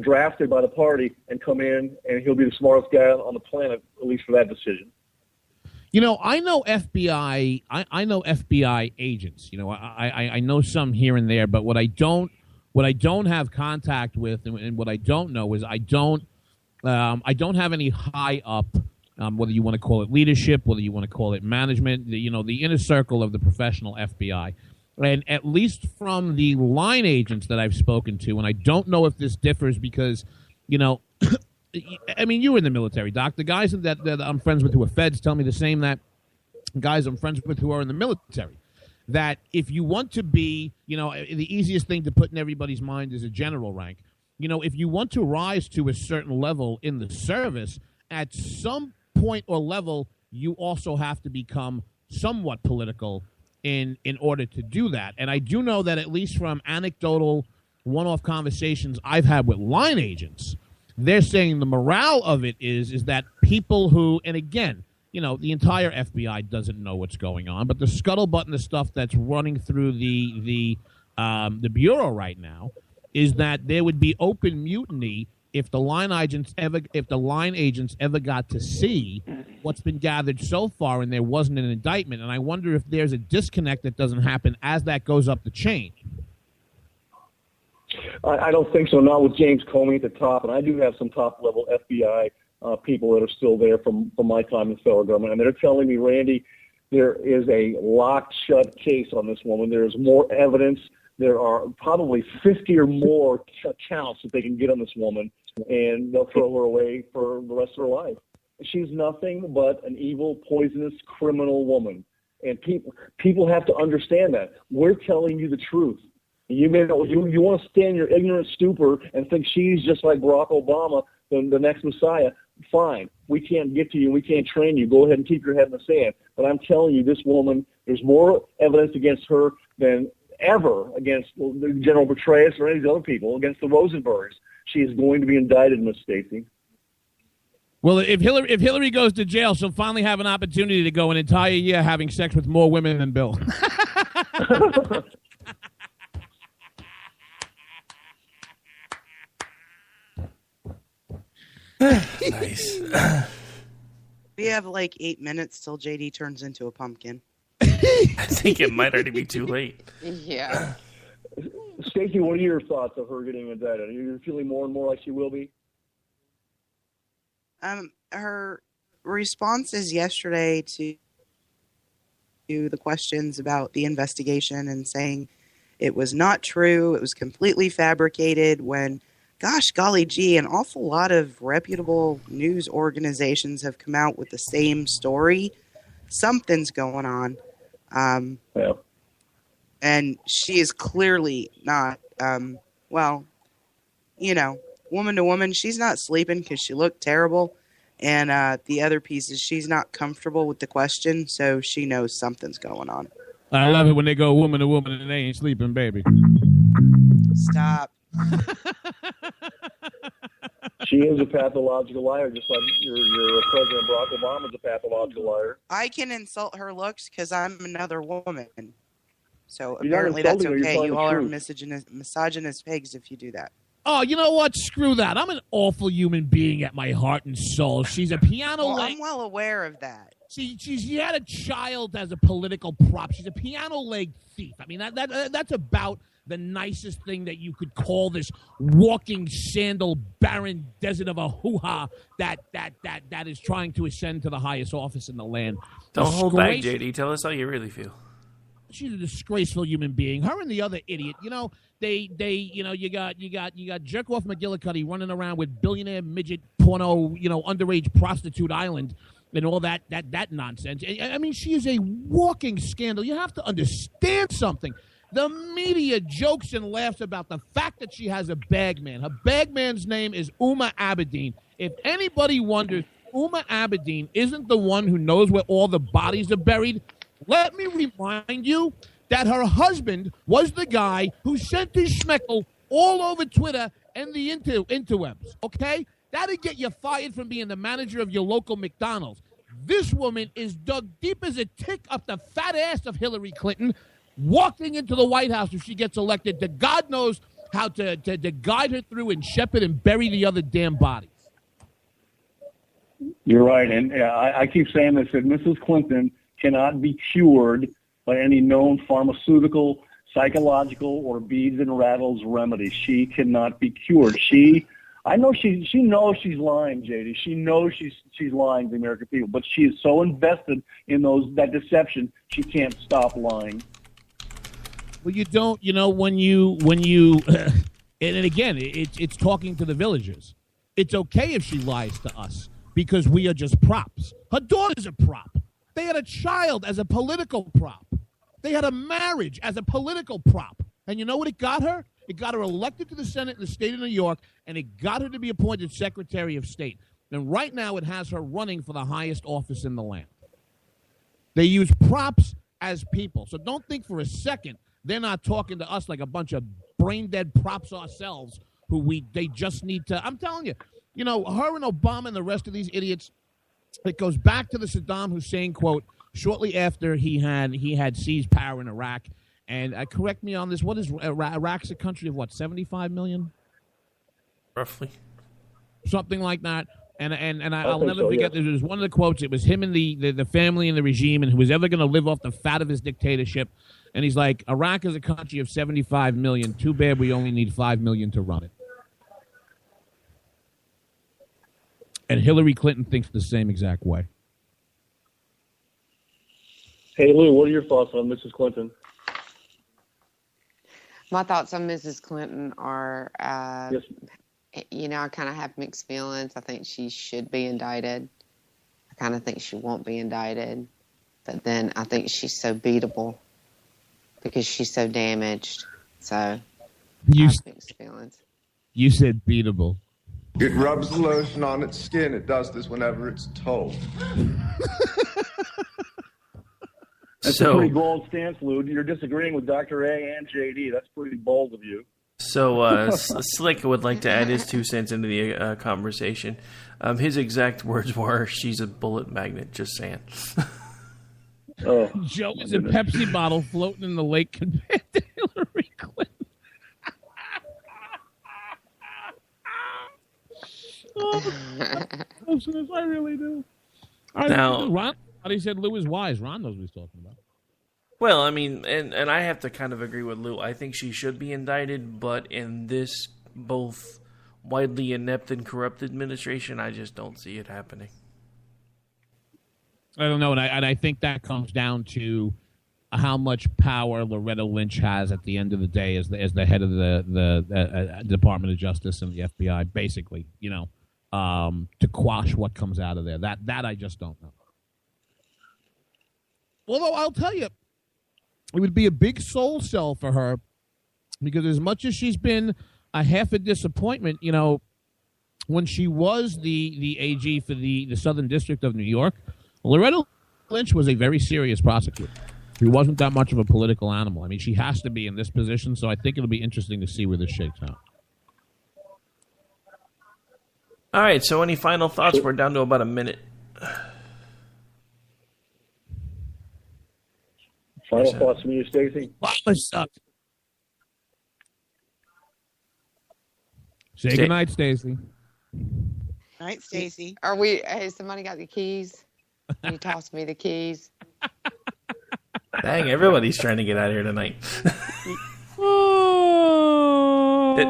Speaker 16: drafted by the party and come in, and he'll be the smartest guy on the planet, at least for that decision.
Speaker 12: You know, I know FBI. I know FBI agents. You know, I know some here and there, but what I don't have contact with, and what I don't know is I don't I don't have any high up, whether you want to call it leadership, whether you want to call it management, the inner circle of the professional FBI. And at least from the line agents that I've spoken to, and I don't know if this differs because, I mean, you were in the military, Doc. The guys that I'm friends with who are feds tell me the same, that guys I'm friends with who are in the military, that if you want to be, the easiest thing to put in everybody's mind is a general rank. If you want to rise to a certain level in the service, at some point or level, you also have to become somewhat political in order to do that. And I do know that, at least from anecdotal one-off conversations I've had with line agents, they're saying the morale of it is that people who, and again, the entire FBI doesn't know what's going on, but the scuttlebutt and the stuff that's running through the bureau right now is that there would be open mutiny if the line agents ever got to see what's been gathered so far and there wasn't an indictment. And I wonder if there's a disconnect that doesn't happen as that goes up the chain.
Speaker 16: I don't think so, not with James Comey at the top. And I do have some top-level FBI people that are still there from my time in the federal government. And they're telling me, Randy, there is a locked-shut case on this woman. There's more evidence. There are probably 50 or more counts that they can get on this woman, and they'll throw her away for the rest of her life. She's nothing but an evil, poisonous, criminal woman. And people have to understand that. We're telling you the truth. You may know, you want to stand in your ignorant stupor and think she's just like Barack Obama, the next Messiah. Fine. We can't get to you. We can't train you. Go ahead and keep your head in the sand. But I'm telling you, this woman, there's more evidence against her than ever against General Petraeus or any of these other people, against the Rosenbergs. She is going to be indicted, Miss Stacey.
Speaker 12: Well, if Hillary goes to jail, she'll finally have an opportunity to go an entire year having sex with more women than Bill.
Speaker 11: Nice.
Speaker 13: We have like 8 minutes till JD turns into a pumpkin.
Speaker 11: I think it might already be too late.
Speaker 14: Yeah.
Speaker 16: Stacey, what are your thoughts of her getting indicted? Are you feeling more and more like she will be?
Speaker 13: Her responses yesterday to the questions about the investigation and saying it was not true, it was completely fabricated, when, gosh golly gee, an awful lot of reputable news organizations have come out with the same story. Something's going on.
Speaker 16: Yeah.
Speaker 13: And she is clearly not, woman to woman, she's not sleeping because she looked terrible. And the other piece is she's not comfortable with the question, so she knows something's going on.
Speaker 12: I love it when they go woman to woman and they ain't sleeping, baby.
Speaker 13: Stop.
Speaker 16: She is a pathological liar, just like your President Barack Obama is a pathological liar.
Speaker 13: I can insult her looks because I'm another woman. So
Speaker 16: You're
Speaker 13: apparently that's
Speaker 16: insulting her,
Speaker 13: okay.
Speaker 16: you're
Speaker 13: You
Speaker 16: telling
Speaker 13: all
Speaker 16: the
Speaker 13: are
Speaker 16: truth.
Speaker 13: misogynist pigs if you do that.
Speaker 12: Oh, you know what? Screw that. I'm an awful human being at my heart and soul. She's a piano
Speaker 13: Well,
Speaker 12: leg.
Speaker 13: I'm well aware of that.
Speaker 12: She had a child as a political prop. She's a piano leg thief. I mean, that's about the nicest thing that you could call this walking sandal barren desert of a hoo-ha that is trying to ascend to the highest office in the land.
Speaker 11: Don't hold back, JD. Tell us how you really feel.
Speaker 12: She's a disgraceful human being. Her and the other idiot, you got jerk off McGillicuddy running around with billionaire midget porno, underage prostitute island and all that nonsense. I mean, she is a walking scandal. You have to understand something. The media jokes and laughs about the fact that she has a bagman. Her bagman's name is Uma Abedin. If anybody wonders, Uma Abedin isn't the one who knows where all the bodies are buried. Let me remind you that her husband was the guy who sent his schmeckle all over Twitter and the interwebs, okay? That'd get you fired from being the manager of your local McDonald's. This woman is dug deep as a tick up the fat ass of Hillary Clinton, walking into the White House if she gets elected. The God knows how to guide her through and shepherd and bury the other damn bodies.
Speaker 16: You're right, and I keep saying this, that Mrs. Clinton cannot be cured by any known pharmaceutical, psychological, or beads and rattles remedy. She cannot be cured. She I know she knows she's lying, JD. She knows she's lying to the American people, but she is so invested in that deception, she can't stop lying.
Speaker 12: Well, you don't, when you, and again, it's talking to the villagers. It's okay if she lies to us because we are just props. Her daughter's a prop. They had a child as a political prop. They had a marriage as a political prop. And you know what it got her? It got her elected to the Senate in the state of New York, and it got her to be appointed Secretary of State. And right now it has her running for the highest office in the land. They use props as people. So don't think for a second they're not talking to us like a bunch of brain-dead props ourselves they just need to. I'm telling you, her and Obama and the rest of these idiots, it goes back to the Saddam Hussein quote shortly after he had seized power in Iraq. And correct me on this, what is Iraq's a country of what, 75 million?
Speaker 11: Roughly.
Speaker 12: Something like that. And I'll never forget, there was one of the quotes, it was him and the family and the regime and who was ever going to live off the fat of his dictatorship. And he's like, Iraq is a country of 75 million. Too bad we only need 5 million to run it. And Hillary Clinton thinks the same exact way.
Speaker 16: Hey, Lou, what are your thoughts on Mrs. Clinton?
Speaker 14: My thoughts on Mrs. Clinton are,
Speaker 16: yes.
Speaker 14: I kind of have mixed feelings. I think she should be indicted. I kind of think she won't be indicted. But then I think she's so beatable because she's so damaged. So I have mixed feelings.
Speaker 12: You said beatable.
Speaker 1: It rubs the lotion on its skin. It does this whenever it's told.
Speaker 16: That's a pretty bold stance, Lou. You're disagreeing with Dr. A and JD. That's pretty bold of you.
Speaker 11: So Slick would like to add his 2 cents into the conversation. His exact words were, "She's a bullet magnet." Just saying.
Speaker 12: Joe is a Pepsi bottle floating in the lake compared to Hillary Clinton. I really do.
Speaker 11: Now,
Speaker 12: Ron, he said Lou is wise. Ron knows what he's talking about.
Speaker 11: Well, I mean, and I have to kind of agree with Lou. I think she should be indicted, but in this both widely inept and corrupt administration, I just don't see it happening.
Speaker 12: I don't know, and I think that comes down to how much power Loretta Lynch has at the end of the day as the head of the Department of Justice and the FBI, basically, to quash what comes out of there. That I just don't know. Although I'll tell you, it would be a big soul cell for her because as much as she's been a half a disappointment, when she was the AG for the Southern District of New York, Loretta Lynch was a very serious prosecutor. She wasn't that much of a political animal. I mean, she has to be in this position, so I think it'll be interesting to see where this shakes out.
Speaker 11: All right, so any final thoughts? We're down to about a minute.
Speaker 16: Final thoughts from you, Stacey?
Speaker 12: What's up? Say goodnight, Stacey.
Speaker 13: Night, Stacey.
Speaker 14: Has somebody got the keys? Can you toss me the keys?
Speaker 11: Dang, everybody's trying to get out of here tonight.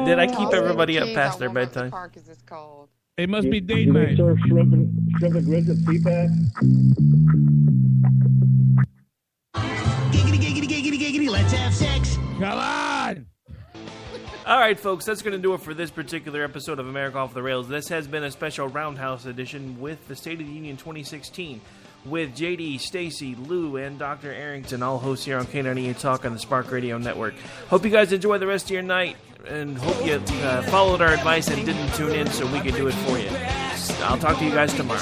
Speaker 11: Did I keep everybody up past their bedtime?
Speaker 14: Park is this called?
Speaker 12: It must be date night.
Speaker 16: Serve shrimp and grits at CPAC?
Speaker 9: Giggity, let's have sex.
Speaker 12: Come on!
Speaker 11: All right, folks, that's going to do it for this particular episode of America Off the Rails. This has been a special Roundhouse edition with the State of the Union 2016 with JD, Stacy, Lou, and Dr. Arrington, all hosts here on K98 Talk on the Spark Radio Network. Hope you guys enjoy the rest of your night, and hope you followed our advice and didn't tune in so we could do it for you. I'll talk to you guys tomorrow.